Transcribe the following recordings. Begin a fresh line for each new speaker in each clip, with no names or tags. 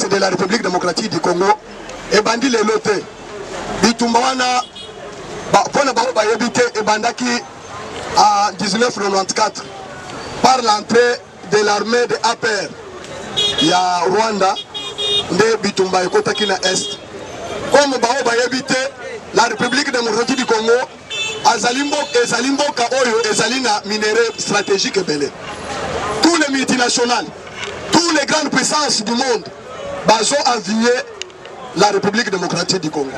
de la République démocratique du Congo et bandi les lotés. Bitumbawana pona bao ba yebite et bandaki en 1994 par l'entrée de l'armée de APR. Il y a Rwanda de Bitumba et Kotakina Est. Comme bao ba yebite la République démocratique du Congo Azalimbo ka oyo ezalina minéraux stratégiques belé. Tous les multinationales, toutes les grandes puissances du monde bazo envié la République démocratique du Congo.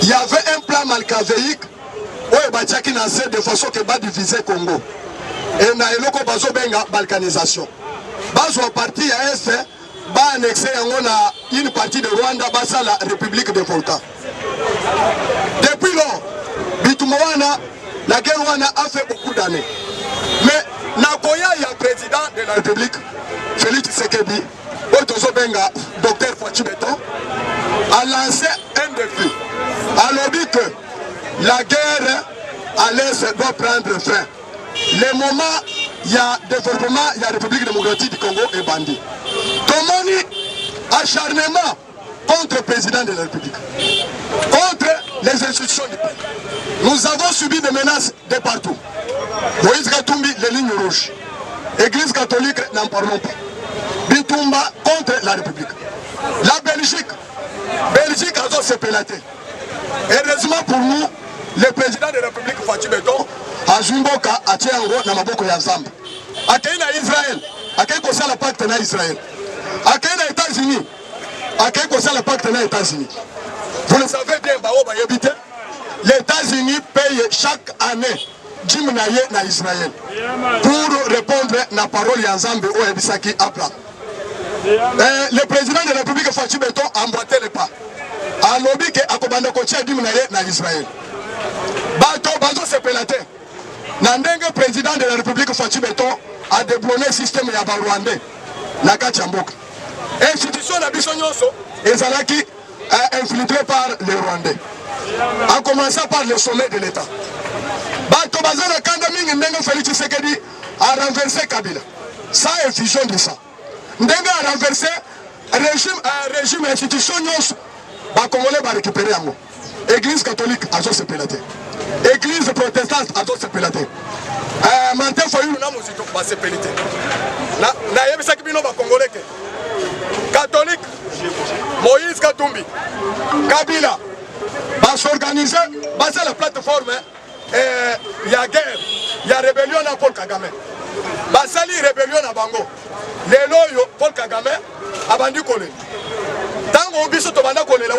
Il y avait un plan malcavéique où il de façon que va diviser Congo. Et na eloko bazo benga balkanisation. Bazo parti à est ba annexer une partie de Rwanda basa la République des Volcans. Depuis lors, Bitumwana, la guerre Rwanda a fait beaucoup d'années. Mais Nagoya, il y a un président de la République, Félix Tshisekedi, Docteur Fatou Beton, a lancé un défi. Alors dit que la guerre à l'Est doit prendre fin. Le moment, il y a développement, il y a République démocratique du Congo et bandit. Tomoni, acharnement contre le président de la République, contre les institutions du pays. Nous avons subi des menaces de partout. Moïse Katumbi, les lignes rouges. Église catholique, n'en parlons pas. Bitumba contre la République. La Belgique a aussi pélaté. Heureusement pour nous, le président de la République, Fatou Beton, a Zumboka, a Tiango, Namaboko Yazam. A Kenya Israël, a Kenya Kosa la pacte na Israël. A Kenya États-Unis, a Kenya Kosa la pacte na États-Unis. Vous le savez bien, les États-Unis payent chaque année Jimnaye na Israël pour répondre à la parole Yanzambe ou Ebisaki Abraham. Le président de la République Fatou Beton a emboîté le pas. A lobby que Akobanda Kotia Jimnaye na Israël. Bazo se pélaté. Nandenge président de la République Fatou Beton a déblonné le système ya Rwandais. Nakati Amboka. Institution na Bisonyoso ezalaki infiltrée par les Rwandais. En commençant par le sommet de l'État. Bato Bazana Kandaming Ndenga Félix Tshisekedi a renversé Kabila. Ça est fusion de ça. Ndenga a renversé régime institution nyonso. Ba Congolais va récupérer yango. Église catholique a se pélaté. Église protestante a se pélaté. Manté Foyou na muzito va se pélaté. Na yebisaki bino ba Congolais ke. Catholique Moïse Katumbi Kabila va s'organiser, va faire la plateforme. Il y a guerre, il y a rébellion à Paul Kagame. Basali rébellion à Bango. Les loyaux, Paul Kagame, a bandu collé. Tant qu'on vit sur Tobanda collé, les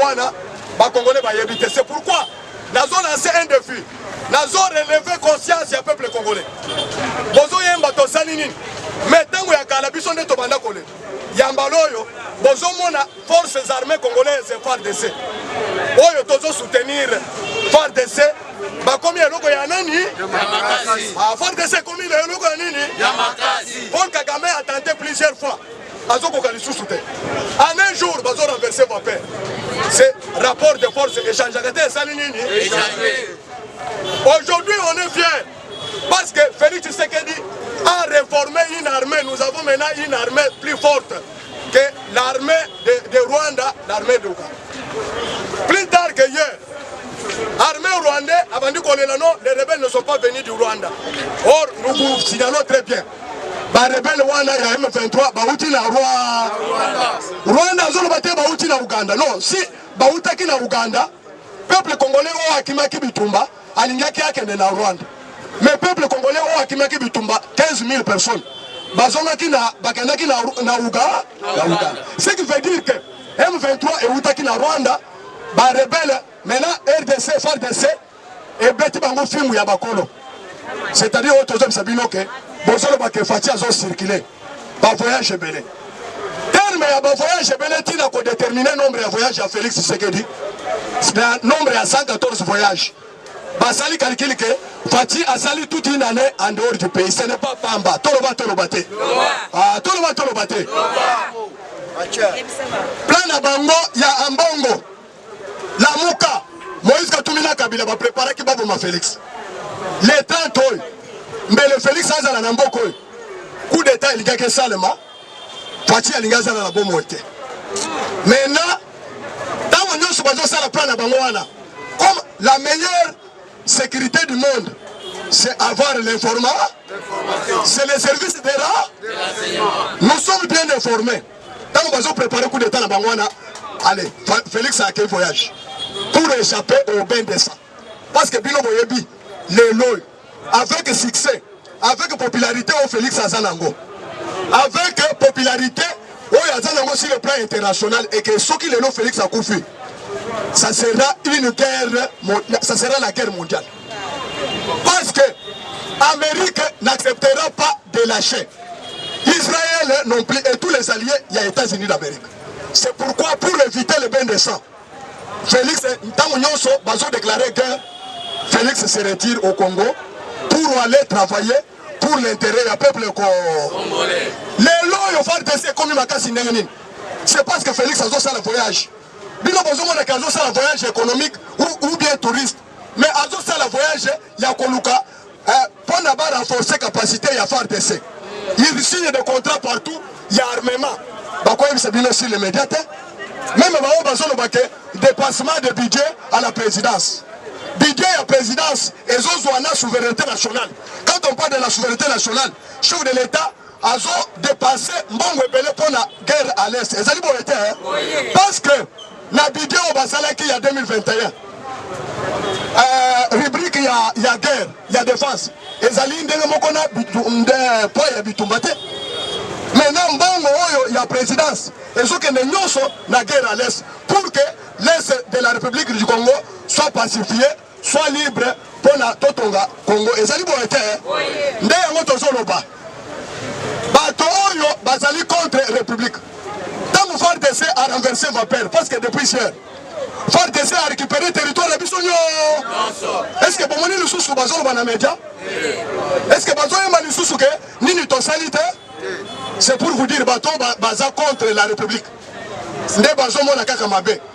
Congolais va y éviter. C'est pourquoi nous avons lancé un défi. Nous avons relevé conscience du peuple congolais. Bozo yemba to salini. Mais tant qu'on y a calabison de Tobanda collé. Yambaloyo, bozo mona forces armées congolaises et FARDC. Oyo tozo soutenir FARDC. Bah combien de ya nani? Ah, FARDC combien de ya nani? Paul Kagame a tenté plusieurs fois. Azoko Kalisou soutien. En un jour, bazo renverser vos pères. C'est rapport de force échange. Aujourd'hui, on est fiers parce que Félix Tshisekedi a réformé une armée. Nous avons maintenant une armée plus forte que l'armée de Rwanda, l'armée de Ouganda. Plus tard que hier, l'armée rwandaise a dit que les rebelles ne sont pas venus du Rwanda. Or, nous vous signalons très bien. Les rebelles Rwanda, il y a M23, Baouti na Rwanda, Zolobate Baouti na Ouganda. Non, si Baoutaki na Ouganda, peuple congolais ou Akimaki Bitumba, Alingaki Akende na Rwanda. Mais peuple congolais ou Akimaki Bitumba, 15 000 personnes. Bazongaki na Bakendaki na Ouganda. Ce qui veut dire que M23 et Outaki na Rwanda, les rebelles, maintenant RDC, FARDC, et Beti Bango Fimu Yabakolo. C'est-à-dire au Tozom Sabino que Bozolo Bake Fati a circulé. Par voyage belé. Terme ya voyage belé, tina ko déterminer nombre de voyages à Félix Tshisekedi. C'est un nombre à 114 voyages. Basali calcule que Fati a sali toute une année en dehors du pays. Ce n'est pas Pamba. Tolobate. Ah, Tolobate. Plan à Bango, il y a un bongo. La Mouka. Moïse Katumbi na Kabila va préparer qui va pour ma Félix. Les 30 ans. mais le Félix Azala Namboko, coup d'état il y a que ça le ma, parti à l'ingazala la bombe. Maintenant, dans mon nom sur la plan à Bangoana, comme la meilleure sécurité du monde, c'est avoir l'information, c'est les services de nous sommes bien informés. Quand nous avons préparé le coup d'état à Bangoana, allez, Félix a quel voyage pour échapper au bain de sang. Parce que Bino Boyebi, les lois, avec succès, avec popularité au Félix Azanango, avec popularité au Azanango sur le plan international, et que ceux qui les lois Félix Akoufi, ça sera une guerre, ça sera la guerre mondiale. Parce que l'Amérique n'acceptera pas de lâcher. Israël non plus, et tous les alliés, il y a les États-Unis d'Amérique. C'est pourquoi, pour éviter le bain de sang, Félix, a déclaré que Félix se retire au Congo pour aller travailler pour l'intérêt du peuple congolais. Les lois ont fait des comme c'est parce que Félix a fait le voyage. Il a fait le voyage économique ou bien touriste. Mais a fait le voyage, il y a Koluka pour renforcer la capacité, il y a FARDC. Il signe des contrats partout, il y a armement. C'est bien aussi les médias. Même si dépassement de budget à la présidence. Budget à la présidence et la souveraineté nationale. Quand on parle de la souveraineté nationale, chef de l'État a dépassé Mbongo Ebele pour la guerre à l'Est. Et ça dit parce que la budget au Basalaki il y a 2021. Rubrique il y a guerre, il y a défense. Et ça dit maintenant, il y a présidence. Et ce que nous sommes la guerre à l'Est pour que l'Est de la République du Congo soit pacifié, soit libre pour la Totonga Congo. Et ça dit bon, Bazali contre la République. Tant que FARDC a renversé Vapeur, parce que depuis hier, FARDC a récupéré le territoire de Bissonio. Est-ce que Bomoni le sous-sous Bazon dans les médias? Est-ce que Bazon est mal sous-sous que Nini Tosalite? C'est pour vous dire bateau baza contre la République.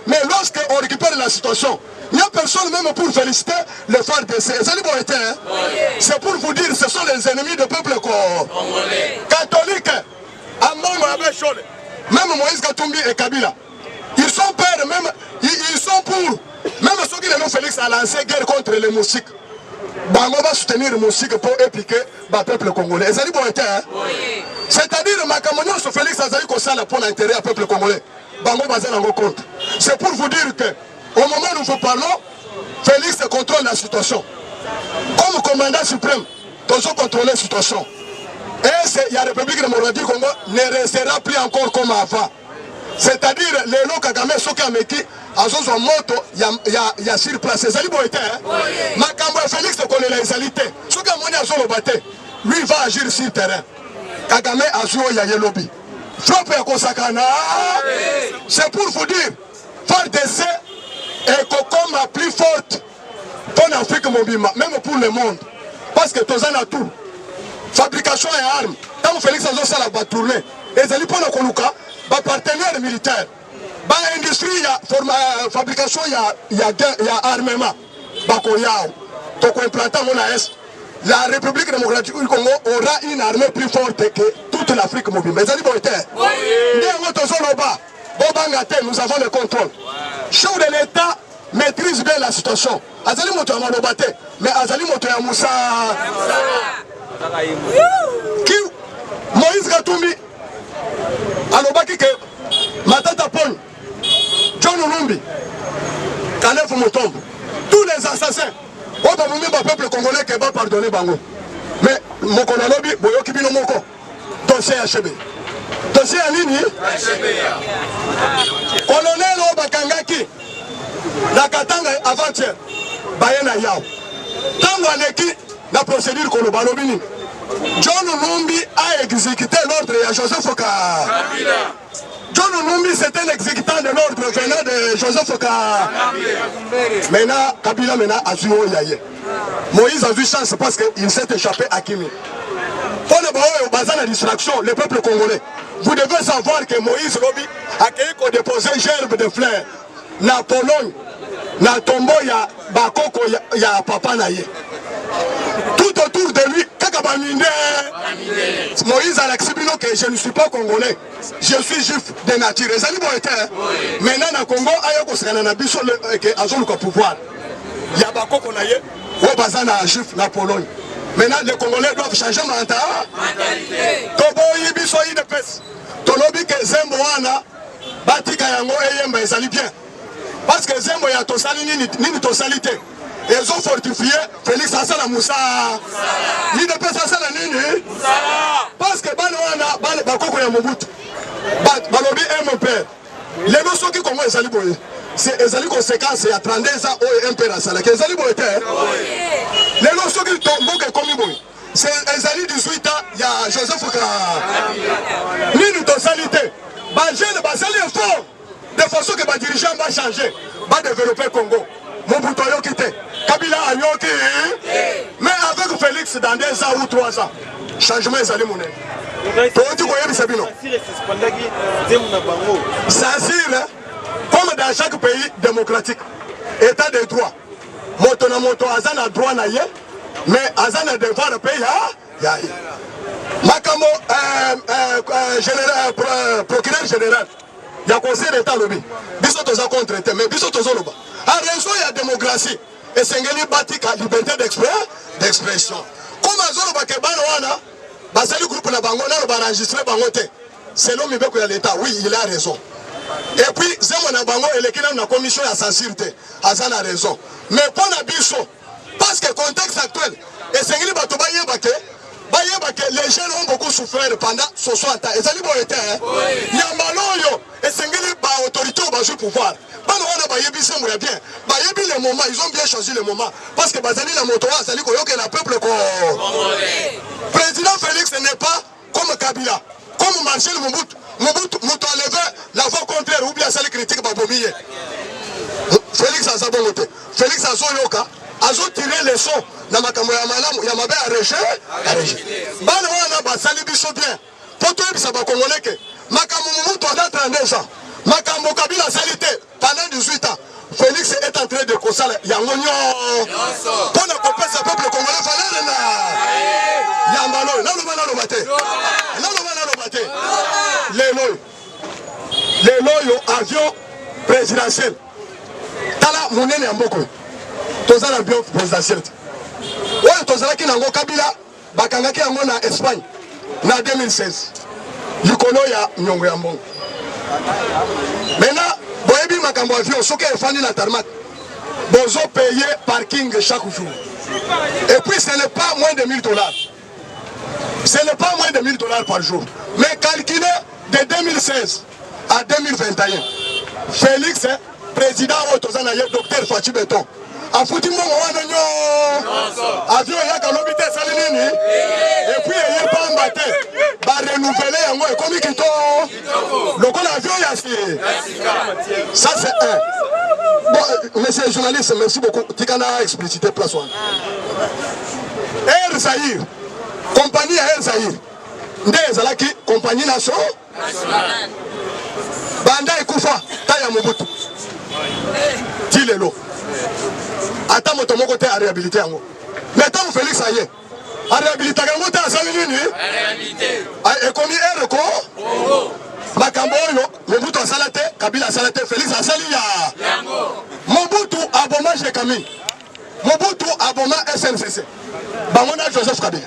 Mais lorsqu'on récupère la situation, il n'y a personne même pour féliciter le FARDC. C'est pour vous dire ce sont les ennemis du peuple catholique. Même Moïse Katumbi et Kabila. Ils sont pères, même, ils sont pour. Même ceux qui les Félix a lancé guerre contre les moustiques. Bango va soutenir les moustiques pour épiquer le peuple congolais. C'est-à-dire que sur Félix Azali Kosala pour l'intérêt du peuple congolais. Bango Bazan en compte. C'est pour vous dire que au moment où nous vous parlons, Félix contrôle la situation. Comme commandant suprême, toujours contrôler la situation. Et la République de Moradi Congo ne restera plus encore comme avant. C'est-à-dire les lots Kagame Sokameki, à son moto, il y a sur place. C'est ça qui est Makambo Félix connaît les égalités. Ce que mon a le batté, lui va agir sur le terrain. Kagame a joué il y a un lobby. Frappe à Kosakana. C'est pour vous dire, FARDC est comme la plus forte pour l'Afrique mobile, même pour le monde. Parce que tous en a tout. Fabrication et armes. Tant que Félix a joué ça la tournée. Et c'est pour le Koluka, partenaire militaire. Industrie, il y a fabrication, il y a armement. Donc implantant mon AS. La République démocratique du Congo aura une armée plus forte que toute l'Afrique mobile. Mais ça dit nous avons le contrôle. Chef de l'État maîtrise bien la situation. Azali Moto a Malobate, mais Azali Moto a Moussa. Moïse Gatumbi, Alobaki que Matata Pon, John Olumbi, Kalef Motombo, tous les assassins. On va vous mettre le peuple congolais qui va pardonner Bango. Mais mon Konalobi, Boyoki Bino Moko, dossier HB. Dossier à Nini Colonel Obakangaki, la Katanga avant-hier, Bayena Yao. Tango Aneki, la procédure Kolobalobini. John Olumbi a exécuté l'ordre à Joseph Kabila. John Olumbi c'était l'exécutant de l'ordre venant de Joseph Kabila. Maintenant, Kabila a joué au Yaye. Moïse a eu chance parce qu'il s'est échappé à Kimi. Pour le bazar de la distraction, le peuple congolais, vous devez savoir que Moïse Robi a déposé gerbe de fleurs. Na Pologne, na Tombo, il y a Bakoko, il y a Papa Naye. Tout autour de lui, Moïse a l'accepté que je ne suis pas congolais. Je suis juif de nature. Maintenant, au Congo, il y a un pouvoir. Il y a un pouvoir. Il y a un juif na Pologne. Maintenant, les Congolais doivent changer de mentalité. Toboyi biso yi de pes. Tolobi que Zembo wana batika yango eyemba ezali bien. Parce que Zembo ya tosali nini tosalité. Ils ont fortifié Félix Asala Moussa. Ni de pes Asala nini? Parce que bana wana bakoko ya Mobutu. Balobi mon père. Les notions qui comment ezali boye. C'est ezali conséquence ya 32 ans au impère Asala. Que ezali boye te. Les notions qui tombent comme boye. C'est ezali 18 ans, il y a Joseph Fouka. Ni totalité. Les jeunes basali fort. De façon que les dirigeants vont changer, vont développer le Congo. Mobutu a quitté. Kabila a quitté. Mais avec Félix, dans 2 ans ou 3 ans, changement est allé mon nez. Saint-Cyr, comme dans chaque pays démocratique, état de droit. Moto na moto azana droit na ye. Mais azana devoir de payer ya Makamo procureur général ya conseil d'état lobby biso toza contre mais biso tozo loba a raison ya démocratie et sengeli batika liberté d'expression comme azolo ba ke bana wana basali groupe na bango na ba enregistrer bango te selon mibeko ya l'état oui il a raison et puis zemo na bango elekina na commission ya sensibilité azana raison mais pour na biso parce que le contexte actuel, et c'est que les jeunes ont beaucoup souffert pendant 60 ans. Et ça il y a malheur, et c'est que l'autorité au pouvoir. Les moments, ils ont bien choisi le moment. Parce que la moto, c'est que le peuple. Président Félix n'est pas comme Kabila, comme Marcel Mobutu. Mobutu a levé la voix contraire ou bien celle critique Babomiye. Félix a sa bonté. Félix a son yoka. Azo tiré les sons dans ma caméra ya mabe à réger. Bana wana basali biso bien. Poto ebisa ba congolais que makambo Mobutu a 32 ans. Makambo Kabila salité pendant 18 ans. Félix est en train de consala yango nyo. Pour ne couper ce peuple congolais fallait na. Yambalo, na lo bate. Na lo bate. Les avion présidentiel. Tala monene mboko. Toza la bio présidentielle. Ouais, toza la ki nango Kabila bakangaki yango na Espagne na 2016. Likono ya nyongo ya mbongo. Maintenant, boyebi makambo avion soki efandi na tarmac. Bozo payer parking chaque jour. Et puis ce n'est pas moins de $1000. Ce n'est pas moins de $1000 par jour. Mais calculé de 2016 à 2021. Félix, président Otozanaye, docteur Fachi Beton. A foutu mon avion ya kalobité salinini et puis il est pas embatté va renouveler yango et comme kito le con avion ya ça c'est un bon monsieur le journaliste merci beaucoup tikana explicité place one Air Zaïre compagnie Air Zaïre ndezalaki compagnie nationale banda ekufa taya Mobutu tilelo ata moto moko te a réhabilité yango mais tant Félix aye a réhabilité yango te asali nini ekomi ereko makambo oyo Mobutu asala te Kabila asala te Félix asali ya Mobutu aboma Jekami Mobutu aboma SNCC bango na Joseph Kabila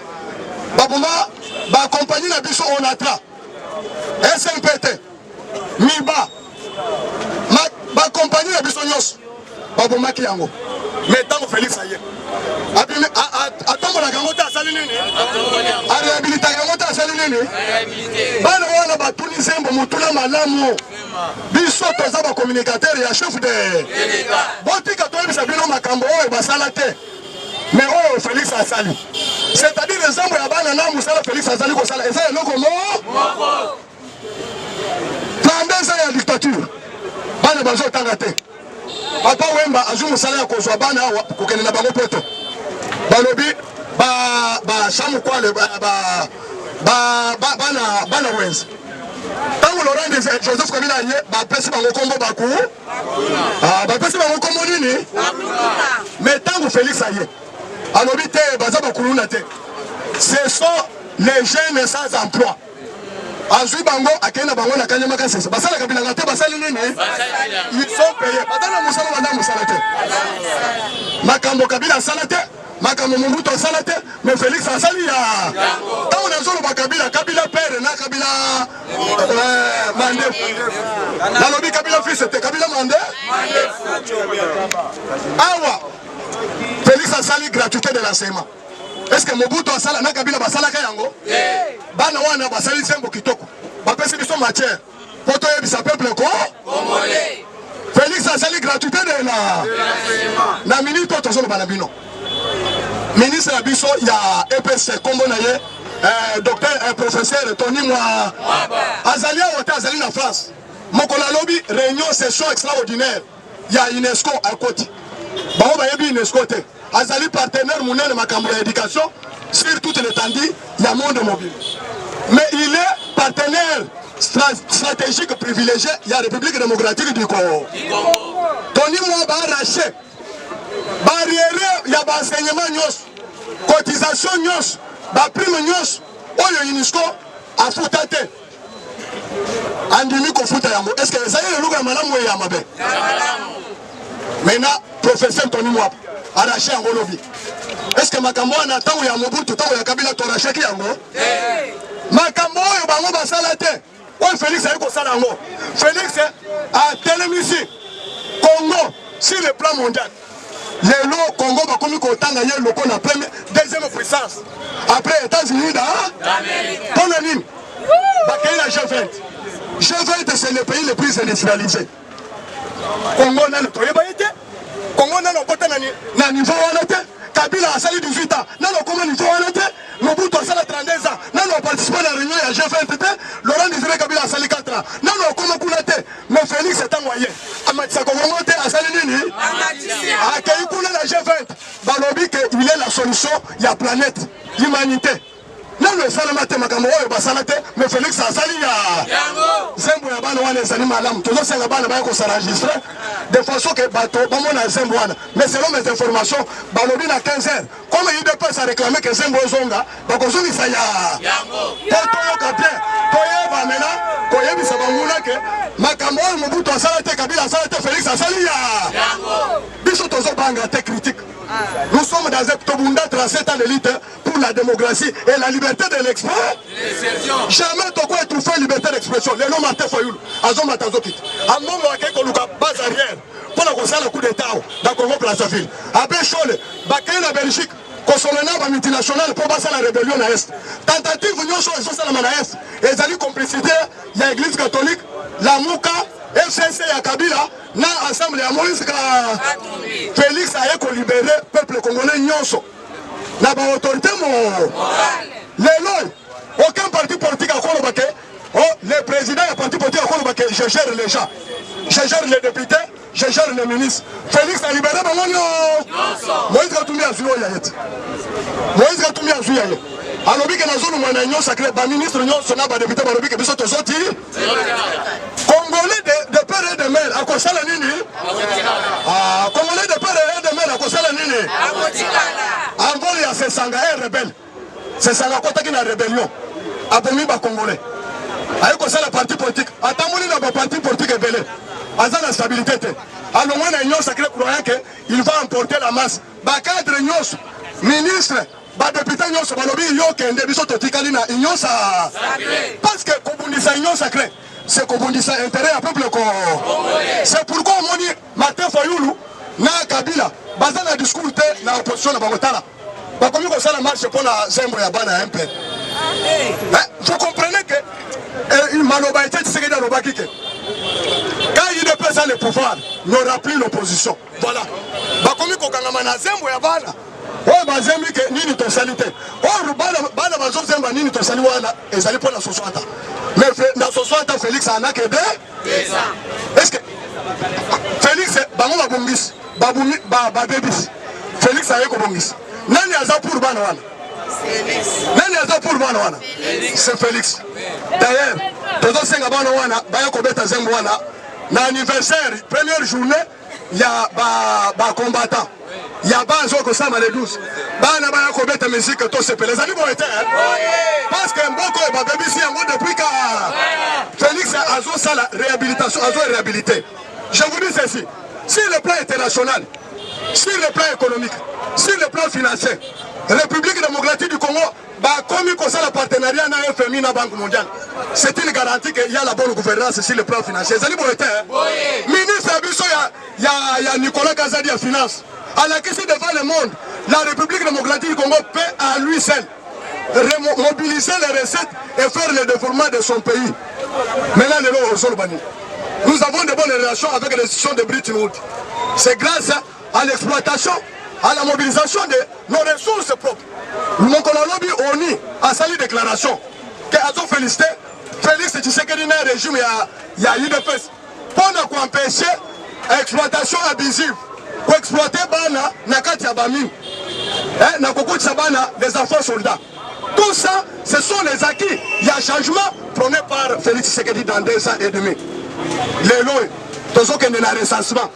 baboma ba compagnie na biso Onatra SNPT Miba ba compagnie na biso nyos babomaki yango mais tant Félix aye atombola yango te asali nini a réhabilité yango te asali nini bana wana batuni Zembo mutuna malamu biso toza ba communicateur ya chef de botika toyebisa bino makambo oyo basala te mais oyo Félix asali c'est-à-dire Zembo ya bana na musala Félix asali kosala eza eloko moko 32 ans ya dictature bana bazotanga te Papa Wemba azu musala ya kozwa bana kokende na bango poto balobi ba shamu kwale bana wenzi tango Laurent Joseph Kabila ye ba pesi bango kombo baku ba pesi bango kombo nini mais tango Félix aye alobi te baza bakuluna te ce sont les jeunes sans emploi. Azui bango akena bango na kanyama kasese basala kabila ngate basali nini ils sont payés badana musala banda musala te makambo kabila salate makambo Mobutu salate mais Félix asali ya tant on a zolo bakabila kabila père na kabila mande na lobi kabila fils te kabila mande awa Félix asali gratuité de l'enseignement. Est-ce que Mobutu asala na kabila basala kayango bana wana basali sembo kitoko bapesi biso matière poto yebisa peuple ko congolais. Félix asali gratuité de na minute tozo bana bino ministre ya biso ya EPC kombo na ye docteur professeur Tony Mwa azali awote azali na France mokola lobi réunion session extraordinaire ya UNESCO à côté bango bayebi UNESCO te azali partenaire monene makambo ya éducation sur toute l'étendue ya monde mobile. Mais il est partenaire stratégique privilégié de la République démocratique du Congo. Tony Mwa va arracher barrière, il y a enseignement nyos, cotisation nyos, prime nyos, oyo UNESCO a foutate. Andimi ko futa yango. Est-ce que ça y est le logo malamu ya mabe? Maintenant professeur Tony Mwa arraché en Golobi. Est-ce que makambo na tawu ya Mobutu tawu ya Kabila to arraché ki yango? Makambo yo bango basala te. Oyo Félix ayiko sala yango. Félix a télémisi Congo sur le plan mondial. Le lo Congo ba komi ko tanga ye loko na première deuxième puissance. Après États-Unis d'Amérique. Bonne bakay la G20. G20 c'est le pays le plus industrialisé. Congo na le toyeba été. Congo na lokota na niveau wana te. Kabila a sali 18 ans. Na lokoma niveau wana te. Mobutu a sali 32 ans. Na lo participé à la réunion ya G20 te. Laurent Désiré Kabila a sali 4 ans. Na lokoma kuna te. Mais Félix est envoyé. Amatisa Kongo te a sali nini? A kei kuna la G20. Balobi que il est la solution ya planète, l'humanité. Non le salama te makambo oyo basala te, mais Félix a sali ya Zembo ya bana wana ezali malamu. Tozo senga bana ba ko s'enregistrer de façon que bato bamona Zembo wana. Mais selon mes informations, balobi na 15h. Comme il dépasse à réclamer que Zembo zonga, bakozuni sa ya poto yo kapien. Toyeba mena, koyebisa banguna ke makambo oyo Mobutu asala te, Kabila asala te, Félix asali ya biso tozo banga te critique. Nous sommes dans un Tobunda 37 ans de lutte pour la démocratie et la liberté de l'expression. Jamais Toko étouffé la liberté d'expression. Les noms Martin Fayoul, Azom Matazokit. À mon moment, quelqu'un nous a base arrière pour la conseiller le coup d'État dans Congo Brazzaville. Après Chole, Bakay la Belgique, Kosolena va multinationale pour passer la rébellion à Est. Tentative Union Chole, ils sont à la Est. Et ils ont complicité, il y a l'Église catholique, la Mouka, FCC et Kabila, na ensemble ya Moïse ka Félix a yeko libéré peuple congolais nyonso. Na ba autorité aucun parti politique a kolobake. Oh, le président du parti politique a kolobake, je gère les gens. Je gère les députés, je gère les ministres. Félix a libéré bango nyonso. Moïse Katumbi a zuyo yayet. Moïse Katumbi a zuyo yayet. Alobi ke na zone mwana nyonso sacré ba ministre nyonso na ba député ba lobi ke biso tozoti. Congolais de père et de mère, à quoi ça la nini? Congolais de père et de mère, à quoi ça la nini? En vol, il y a ces sangas rebelles. Ces sangas qui sont en rébellion. Abomi ba Congolais. Avec quoi ça la parti politique? Attends, la parti politique est belé. Azan la stabilité. Alors, moi, il y a un sacré croyant qu'il va emporter la masse. Ba cadre nyos, ministre, ba député nyos, ba lobby yo kende biso totikali na union sa. Parce que Kobundisa union sacrée. C'est qu'on dit ça intérêt à peuple congolais. C'est pourquoi on dit Martin Fayoulou, na Kabila, basé dans le discours de l'opposition de Bagotala. Bah comme ça la marche pour la Zembo ya bana un peu. Vous comprenez que il maloba été ce que dans le bakike. Quand il dépasse le pouvoir, il n'y aura plus l'opposition. Voilà. Bah comme qu'on kangama na Zembo ya bana. Oh bazemi que nini to salite. Oh bana bazo Zemba nini to sali wana ezali pour la société. Mais dans ce soir, Félix en a que deux. Est-ce que Félix, Bango Babungis, Babébis, Félix a Ekobungis. Nani a pour Banawana. Nani a pour Banawana. C'est Félix. D'ailleurs, tous les gens Banawana, Bayakobeta Zembwana, l'anniversaire, première journée, il y a des combattants. il y a base au Kosama les 12. Bana bana ko beta musique to se pele. Ça dit bon été. Parce que Mboko et Babebi si en depuis que Félix Azo ça la réhabilitation, Azo est réhabilité. Je vous dis ceci, sur le plan international, sur le plan économique, sur le plan financier, République démocratique du Congo, comme il a le partenariat avec la FMI et la Banque mondiale, c'est une garantie qu'il y a la bonne gouvernance sur le plan financier. C'est ministre Abisso, il y a Nicolas Kazadi à finance. À la question devant le monde, la République démocratique du Congo peut à lui seul mobiliser les recettes et faire le développement de son pays. Maintenant, nous avons de bonnes relations avec les institutions de Bretton Woods. C'est grâce à l'exploitation, à la mobilisation de nos ressources propres. Mon collègue ONU a sali déclaration que Azo félicité Félix Tshisekedi dans le régime il y a UDPS pour empêcher l'exploitation abusive pour exploiter bana nakati ya bami na kokutisa bana des enfants soldats. Tout ça, ce sont les acquis. Il y a un changement prôné par Félix Tshisekedi dans 2 ans et demi. Les lois, tous ceux qui ont un recensement,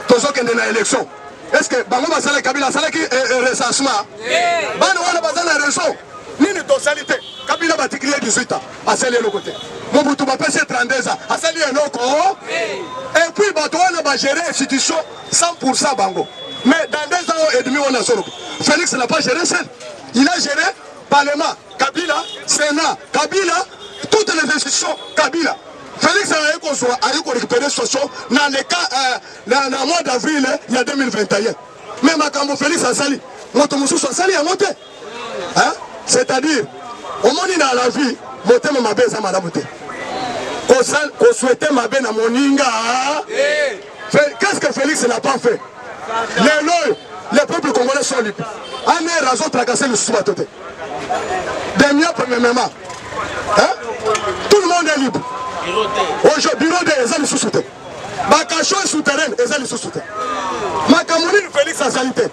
tous ceux qui ont une élection. Est-ce que Bango Basala Kabila Sala qui est recensement? Bano wana bazana raison. Nini tosalité? Kabila batikli 18 ans. À celle de côté. Mobutu Bapese 32 ans. À celle de l'autre. Et puis bato wana ba gérer institution 100% Bango. Mais dans 2 ans et demi on a solo. Félix n'a pas géré seul. Il a géré Parlement, Kabila, Sénat, Kabila, toutes les institutions Kabila. Félix a récupéré ce situation dans le cas, dans le mois d'avril, il y a 2021. Mais Makambo Félix a sali. Motomoussou a sali à monter. C'est-à-dire, au moment où dans la vie, monter ma bête à ma beauté. Qu'on souhaitait ma bête à mon inga. Qu'est-ce que Félix n'a pas fait? Les peuples congolais sont libres. On est raison de tracasser le sous-bateau. Dernier premièrement. Tout le monde est libre. Aujourd'hui, bureau des gens sous-souterrains. Bakacho est souterrain, les gens sous-souterrains. Makamoni, Félix a salité.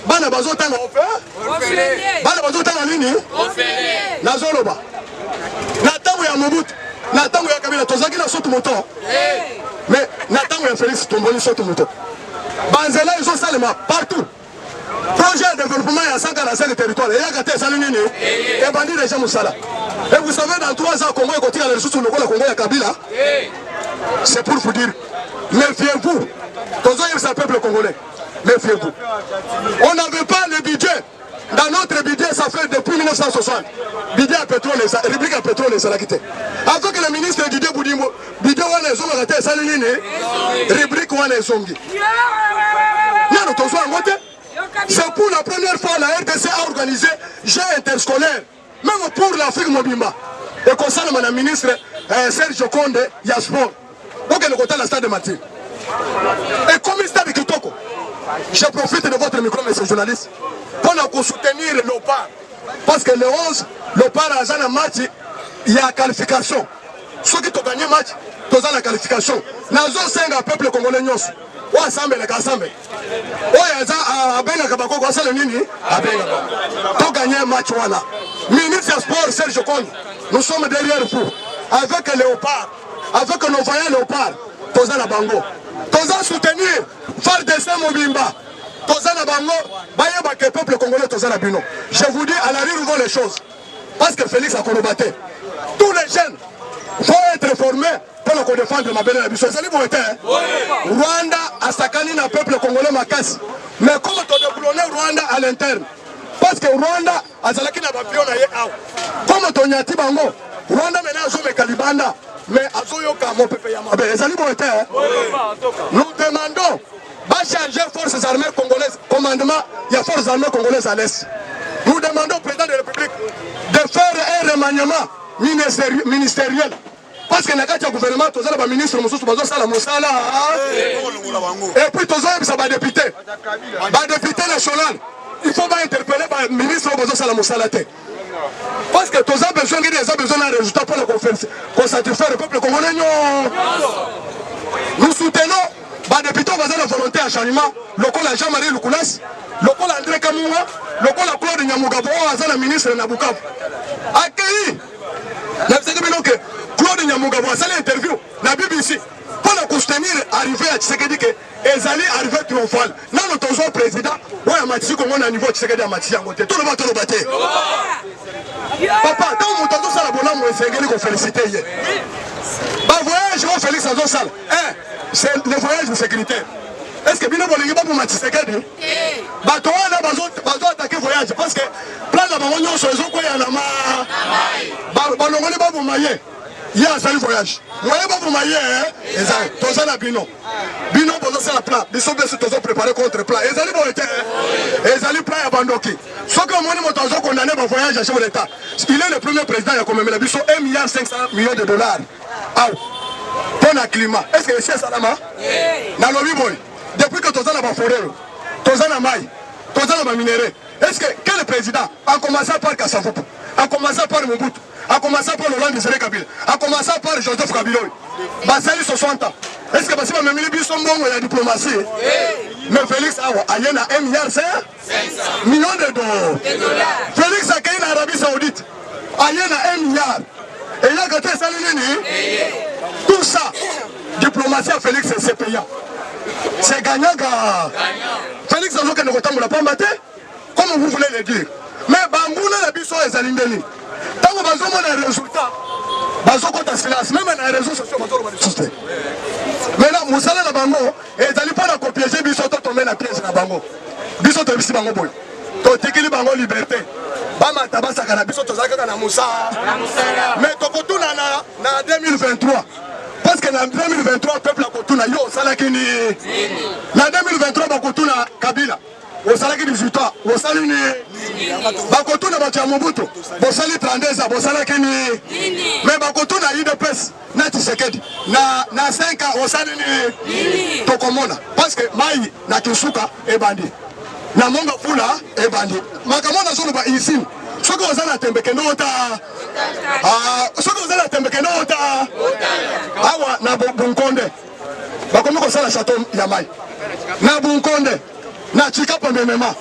Bana bazo tanga offert. Bana bazo tanga nini? Nazoloba. Natango ya Mobutu. Natango ya Kabila. Tozaki na soto moto. Mais Natango ya Félix tomboni soto moto. Banzela, ils ont salement partout. Projet de développement il y a 145 territoires. Et il y a gâté Salinini. Et bandit les gens Moussala. Et vous savez, dans 3 ans, Congo est continué à les ressources sur le Congo et Kabila. C'est pour vous dire, méfiez-vous. Tous les peuple congolais. Méfiez-vous. On n'avait pas le budget. Dans notre budget, ça fait depuis 1960. Budget à pétrole, république à pétrole et Salakité. Avec le ministre Didier Boudimbo, budget où les hommes ont gâté Salinini, république où les zongi. C'est pour la première fois la RDC a organisé jeux interscolaires, même pour l'Afrique Mobimba. Et concernant le ministre Serge Konde, il y a sport. Donc il y a le stade de Mathilde. Et comme il stade de Kitoko, je profite de votre micro, messieurs journalistes, pour soutenir l'OPAR. Parce que le 11, l'OPAR a un match, il y a qualification. Ceux qui ont gagné le match, ils ont la qualification. Nous avons 5 peuples congolais. Ensemble, les ensemble. Pour gagner un match, ministre des Sports, Serge Konde, nous sommes derrière vous. Avec Léopard, avec nos voyants Léopard, Toza la Bango. Toza soutenir, faire dessin Mobimba. Toza la Bango, Bayaba que le peuple congolais Toza la Bino. Je vous dis, à la rue, nous les choses. Parce que Félix a combattu. Tous les jeunes vont être formés pour qu'on défende ma belle ambition. C'est liberté. Rwanda a sakani na peuple congolais makasi. Mais comment on déboulonne Rwanda à l'interne? Parce que Rwanda a salaki na bapion na ye aw. Comment on yati bango? Rwanda maintenant zo me kalibanda. Mais azoyoka mon peuple ya mabe. C'est liberté. Nous demandons va changer forces armées congolaises. Commandement, il y a forces armées congolaises à l'est. Nous demandons au président de la République de faire un remaniement ministériel. Parce que le gouvernement, tous les ministres, et puis tous les députés, député national, il faut interpeller le ministre de parce que tous les besoin d'un résultat pour la satisfaire le peuple congolais. Nous soutenons les députés qui ont la volonté à changement, le col Jean-Marie Lukulas, le col André Kamoua, le col Claude Nyamugabo, le ministre de Nabukavu. Accueilli. Claude Nyamugabo a fait l'interview dans la BBC pour la soutenir arriver à Tshisekedi que Ezali arrivé triomphal. Nous, notre président, ouais, à Matisi, comme on a un niveau de Tshisekedi à Matisi en côté. Tout le monde, papa, tant que mon tonton Salabona m'a essayé de féliciter hier. Bah, voyage, on Félix Azon Sal. C'est le voyage de sécurité. Est-ce que Bino Bolingi pas pour Matisi Sekedi? Bah, toi, là, bazo attaquer voyage. Parce que plein de mamans sont les autres, il y en a marre. Bah, on n'est pas pour mailler. Il y a un seul voyage. Vous voyez pas pour mailler, hein? Exact. Tous les Bino. Bino, c'est la plan. Ils sont tous préparés contre plan. Ils allaient pour l'été. Ils allaient plan à Bandoki. Sauf que moi, je suis condamné pour voyage à chef de l'État. Il est le premier président, il a quand même la biso 1,5 milliard de dollars. Ah, pour le climat. Est-ce que c'est ça là-bas? Dans le boy. Depuis que tous les forêt, tous les mailles, tous les minéraux. Est-ce que quel président a commencé par Kassavupu, a commencé par Mobutu, a commencé par Laurent Désiré Kabila, a commencé par Joseph Kabila, Basali 60 ans. Est-ce que Bassi Mameli Bisson Bongo la diplomatie? Mais Félix Awa, il y en a 1,5 milliard de dollars. Félix a créé l'Arabie Saoudite, il y en a 1 milliard. Et il y a gâté Salini. Tout ça, diplomatie à Félix, c'est payant. C'est gagnant. Félix Azoke ne l'a pas maté. Comme vous voulez le dire. Mais Bangoula la biso est alindeli. Tant que vous avez un résultat, vous avez un silence, même dans les réseaux sociaux, vous avez un. Maintenant, Moussala la Bango, et vous n'allez pas la copier, biso tomber la pièce la Bango. Biso tomber Bango boy. Totikili Bango liberté. Bama tabasa kana biso tozaka na Moussa. Mais tokotuna na 2023. Parce que dans 2023, le peuple a kotuna yo salakini. Dans 2023, bakotuna Kabila. Au salaki 18 ans, au salini. Bakotuna batia Mobutu. Au sali 32 ans, au salakini. Mais bakotuna IDPS, na Tshisekedi. Na 5 ans, au salini. Tokomona. Parce que Maï, na Kisuka, et bandi. Na Monga Fula, et bandi. Makamona solo ba ici. Ce que vous avez à Tembekendota. Ce que vous avez à Tembekendota. Awa, na Bunkonde. Bakomi ko sala château Yamai. Na Bunkonde. Na Chikapa Memema.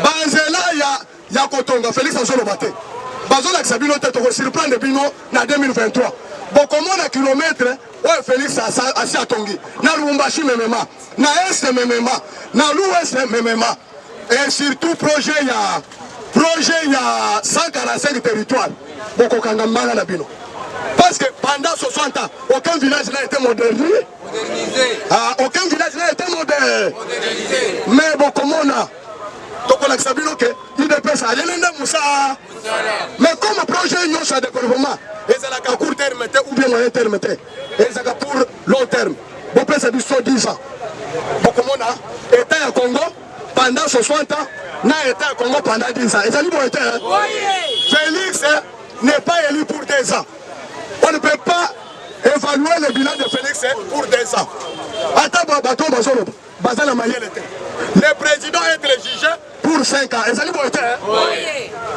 Banzela ya Kotonga. Félix Azolo Bate. Bazola Xabino Teto ko surprendre Bino na 2023. Bokomo na kilomètre. Ouais, Félix asi atongi. Na Lubumbashi Memema. Na Est Memema. Na l'Ouest Memema. Et surtout projet il y a 145 territoires. Parce que pendant 60 ans, aucun village n'a été modernisé. Aucun village n'a été modernisé. Mais bon, comme on a, donc on a sabi il dépend ça. Mais comme projet union sur le développement, et c'est la court terme ou bien moyen terme, et c'est pour long terme. Bon, c'est du 10 ans. Bon, comme on a, État à Congo, pendant 60 ans, n'a été à Congo pendant 10 ans. Et ça dit bon été. Félix n'est pas élu pour 2 ans. On ne peut pas évaluer le bilan de Félix pour 2 ans. Attends, le président est jugé pour 5 ans. Et ça dit bon été.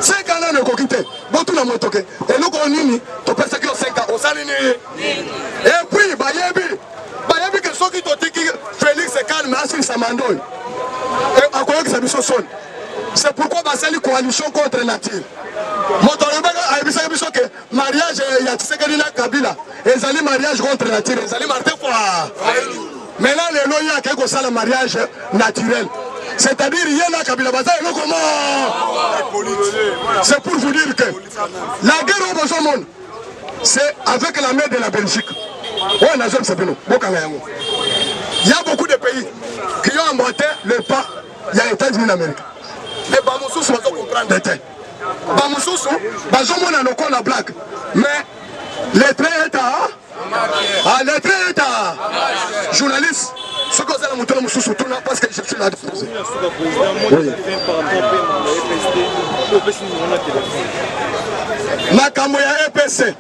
5 ans là ne coquité. Bon tout le monde toqué. Et nous on nini, tu peux que 5 ans. On s'aligne. Et puis Bayebi que ceux qui t'ont dit que Félix est calme, Assis Samandoy. Et encore que ça me sonne. C'est pourquoi c'est une coalition contre nature. Le mariage, il y a Tshisekedi na Kabila. Ils allaient mariage contre nature. Ils allaient marter quoi. Maintenant, les lois, il y a quelque chose de mariage naturel. C'est-à-dire, il y a la Kabila. C'est pour vous dire que la guerre au besoin, c'est avec la main de la Belgique. Il y a beaucoup de pays qui ont emboîté le pas. Il y a les États-Unis d'Amérique. Mais Bamoussous, on doit comprendre des temps. Bamoussous, on a la blague. Mais les traits les traits journalistes, ce que vous allez montrer Moussous, tout parce que je suis là disposé. Nakamoya EPC,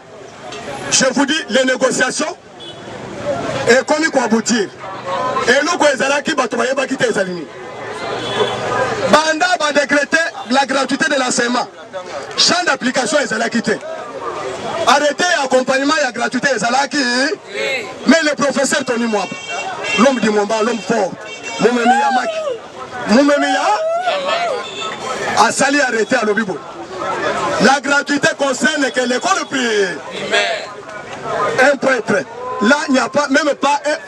je vous dis, les négociations et comme il faut aboutir. Et nous, qui va quitter les alignés. Banda va décréter la gratuité de l'enseignement. Champ d'application est allé quitter. Arrêtez l'accompagnement et la gratuité est allé quitter. Mais le professeur Tony Mwap, l'homme du Mwamba, l'homme fort, Moumemiya a sali arrêté à l'Obibo. La gratuité concerne que l'école primaire. Un prêtre. Là, il n'y a pas, même pas un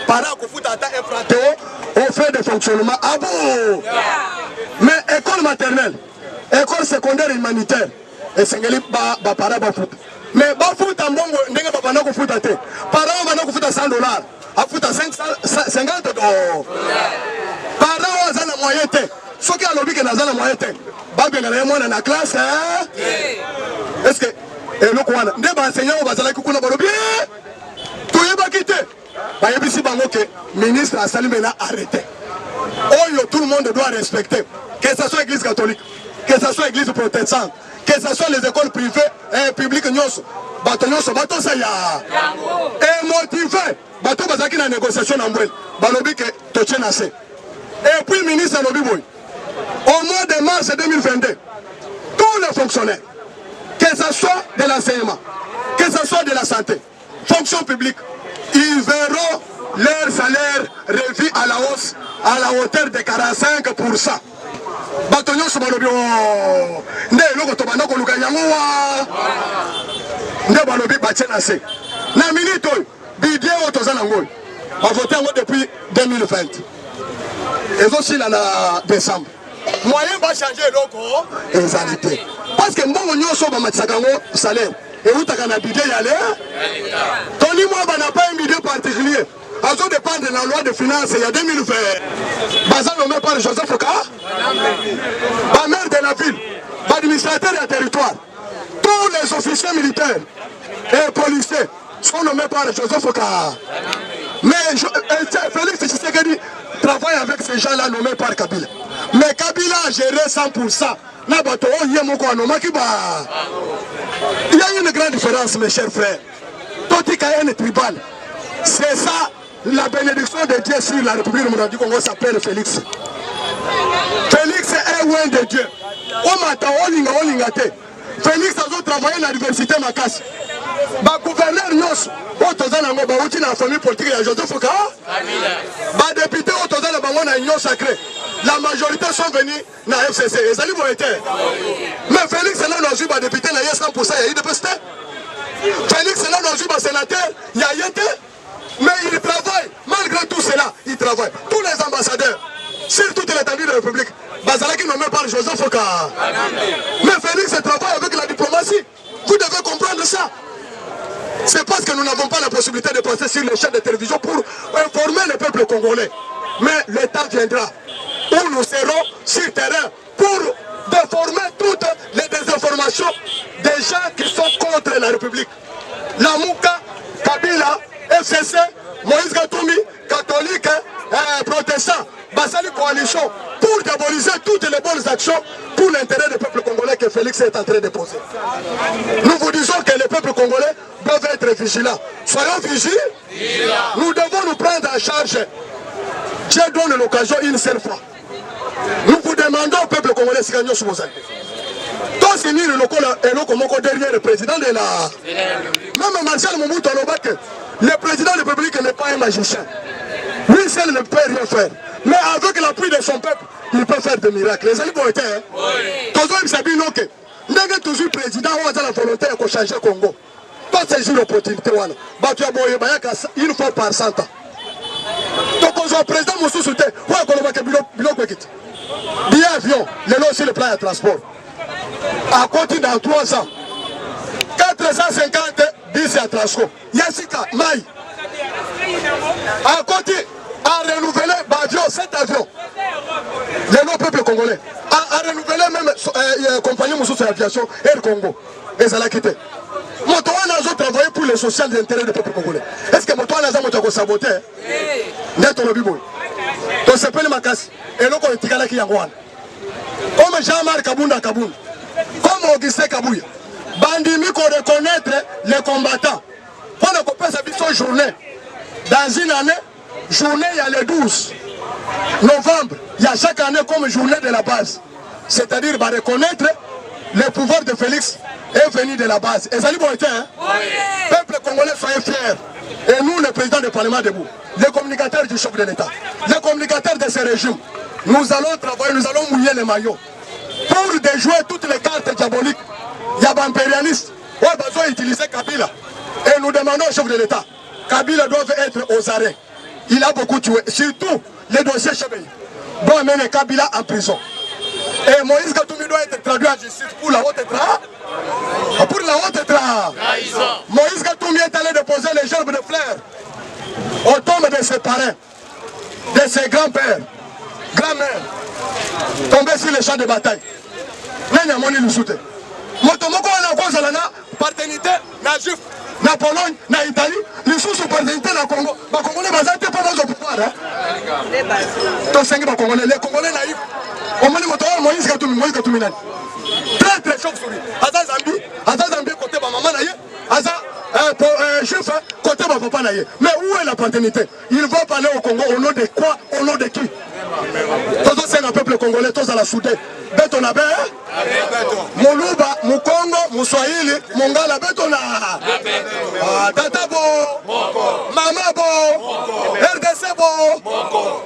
parent qui fout un fraté au fait de fonctionnement. Ah bon? Mais école maternelle, école secondaire humanitaire, et c'est que les parents vont foutre. Mais ba foot en bon, n'est pas pendant qu'on fout à terre. Parents vont fout à $100, à fout à 50 $. Parents ont un moyen. Ce qui a l'objet que nous avons un moyen. Babé n'a rien dans la classe. Est-ce que et le quoi? Des enseignants vont aller couper le bien. Tout est pas quitté. Bah y a ici bangoke ministre a salué là arrêté. Oh tout le monde doit respecter. Que ce soit l'église catholique, que ce soit l'église protestante, que ce soit les écoles privées et publiques, bateau ça y a. Et motivé, bateau bazaki na négociation en brel, balobi que totien assez. Et puis le ministre Lobiboy, au mois de mars 2022, tous les fonctionnaires, que ce soit de l'enseignement, que ce soit de la santé, fonction publique, ils verront leur salaire revu à la hausse à la hauteur de 45%. Batonyo Sobalobio, ne loko tobana ko luka yango wa. Ne balobi batchenase. Na minute bidie otozana ngoi. Ba voter ngo depuis 2020. Et aussi là na décembre. Moyen va changer loko ezalité. Parce que mbongo nyoso ba matsaka ngo salaire. Et où t'as qu'un bidie y aller? Tony moi n'a pas un bidie particulier. À ce dépend de la loi de finances, il y a 2020. Bazan nommé par Joseph Foka, la maire de la ville, l'administrateur du territoire, tous les officiers militaires et policiers sont nommés par Joseph Foka. Mais Félix Tshisekedi travaille avec ces gens-là nommés par Kabila. Mais Kabila a géré 100%. Il y a une grande différence, mes chers frères. Toti Kayen est tribal. C'est ça. La bénédiction de Dieu sur la République démocratique du Congo s'appelle Félix. Félix est loin de Dieu. Félix a travaillé à l'université Makassi. Le gouverneur Nyos, la famille politique de Joseph Foka, les députés sacré. La majorité sont venus dans la FCC. Mais Félix est là dans le député, il y a 100%, il y a eu des pestes. Félix est là dans le sénateur, il y a été. Mais il travaille, malgré tout cela, il travaille. Tous les ambassadeurs, sur toute l'étendue de la République, Bazalaki nommé par Joseph Foka. Mais Félix travaille avec la diplomatie. Vous devez comprendre ça. C'est parce que nous n'avons pas la possibilité de passer sur les chaînes de télévision pour informer le peuple congolais. Mais le temps viendra où nous serons sur le terrain pour déformer toutes les désinformations des gens qui sont contre la République. La Mouka, Kabila, FCC, Moïse Gatoumi, catholique, protestant, Basali Coalition, pour diaboliser toutes les bonnes actions pour l'intérêt du peuple congolais que Félix est en train de poser. Nous vous disons que le peuple congolais doit être vigilant. Soyons vigilants. Nous devons nous prendre en charge. Dieu donne l'occasion une seule fois. Nous vous demandons au peuple congolais si gagnons sur vos alliés. Tous signer le local et le derrière le président de la... Même Martial Mobutu Alobake, le président de la République n'est pas un magicien. Lui seul ne peut rien faire. Mais avec l'appui de son peuple, il peut faire des miracles. Les alliés vont être... Toujours il s'habille non que... N'est toujours président ou la volonté de changer le Congo. Pas saisir l'opportunité. Une fois par 100 ans. Donc on président Moussou Souté, billet avion, le long sur le plan de transport. À côté dans 3 ans, 450 bus à transport. Yassika, Maï. À côté, à renouveler l'avion, 7 avions. Le nom peuple congolais. À renouveler même compagnie Moussou Aviation et le Congo. Et ça l'a quitté. Motoana a travaillé pour les social d'intérêt du peuple congolais. Est-ce que Motoana a saboté? Net on a biboy. Donc c'est pas le Makassi. Et nous on est tigala qui yangwana. Comme Jean-Marc Kabunda Kaboun. Comme Augustin Kabouya. Bandimi qu'on reconnaître les combattants. Pendant qu'on passe sa journée. Dans une année, journée il y a le 12 novembre. Il y a chaque année comme journée de la base. C'est-à-dire reconnaître le pouvoir de Félix est venu de la base. Et ça lui bon hein? Oui. Peuple congolais, soyez fiers. Et nous, le président du Parlement debout, les communicateurs du chef de l'État, les communicateurs de ce régime, nous allons travailler, nous allons mouiller les maillots pour déjouer toutes les cartes diaboliques. Il y a des impérialistes, on a besoin d'utiliser Kabila. Et nous demandons au chef de l'État, Kabila doit être aux arrêts. Il a beaucoup tué, surtout les dossiers Chebei. Doit amener Kabila en prison. Et Moïse Katumbi doit être traduit en justice pour la haute trahison. Pour la haute trahison. Moïse Katumbi est allé déposer les gerbes de fleurs au tombe de ses parents, de ses grands-pères, grand-mères, tombés sur les champs de bataille. Nanya moni lusute. Motomoko wana kozala na paternité na juif, na Pologne, na Italie, lisusu paternité na Congo. Ba Congolais bazate pas dans le pouvoir hein. To sengi ba Congolais, les Congolais naïfs. On m'a dit Moïse Katumbi nani. Très très choc sur lui. Aza Zambi côté ba maman naïe, aza juif côté ba papa naïe. Mais où est la paternité? Il va parler au Congo au nom de quoi? Au nom de qui? Tous c'est un peuple congolais, tous à la soudée. Beto na be, Moluba, Mukongo, Muswahili, Mongala, Beto na Tata bo, Mama bo, RDC bo,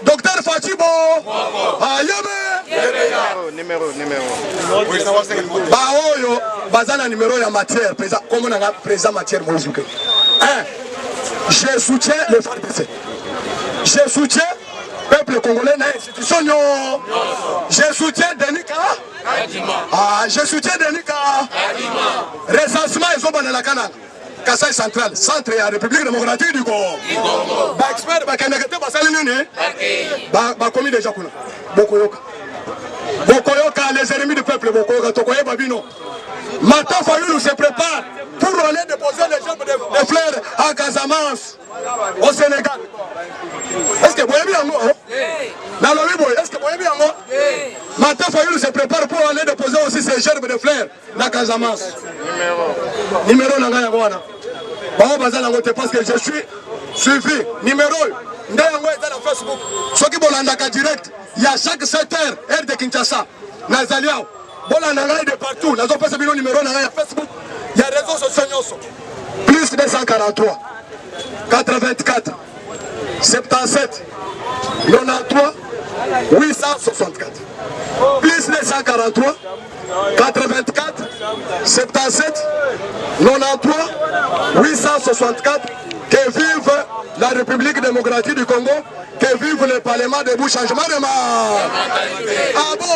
Docteur Fachi bo, Yeme. Numéro. Bah oyo, bazana numéro ya matière, président, comme on a président matière Moïse. Je soutiens le FARDC. Je soutiens peuple congolais dans l'institution. Je soutiens Denika. Je soutiens Denika. Recensement, ils ont dans la Canada. Kassai central, centre de la République démocratique du Congo. Expert, commis déjà. Bokoyoka, les ennemis du peuple, Bokoyoka, Tokoye Babino. Maintenant, Fayoulou se prépare pour aller déposer les jambes de fleurs à Casamance, au Sénégal. Est-ce que vous avez bien moi? Est-ce que vous avez bien moi? Maintenant, Fayoulou se prépare pour aller déposer aussi ces gerbes de fleurs à Casamance. Numéro Nangaya Wana. Parce que je suis suivi. Numéro Ndayango est dans Facebook. Ceux qui vont l'andaka direct, il y a chaque 7 heures, heure de Kinshasa, Nazaliao. Bolanda de partout. Nous avons passé le numéro sur Facebook. Il y a des réseaux sociaux. Plus 243, 84, 77, 93, 864. Plus 243, 84, 77, 93, 864. Que vive la République démocratique du Congo. Que vive le Parlement debout changement de main. Ah bon?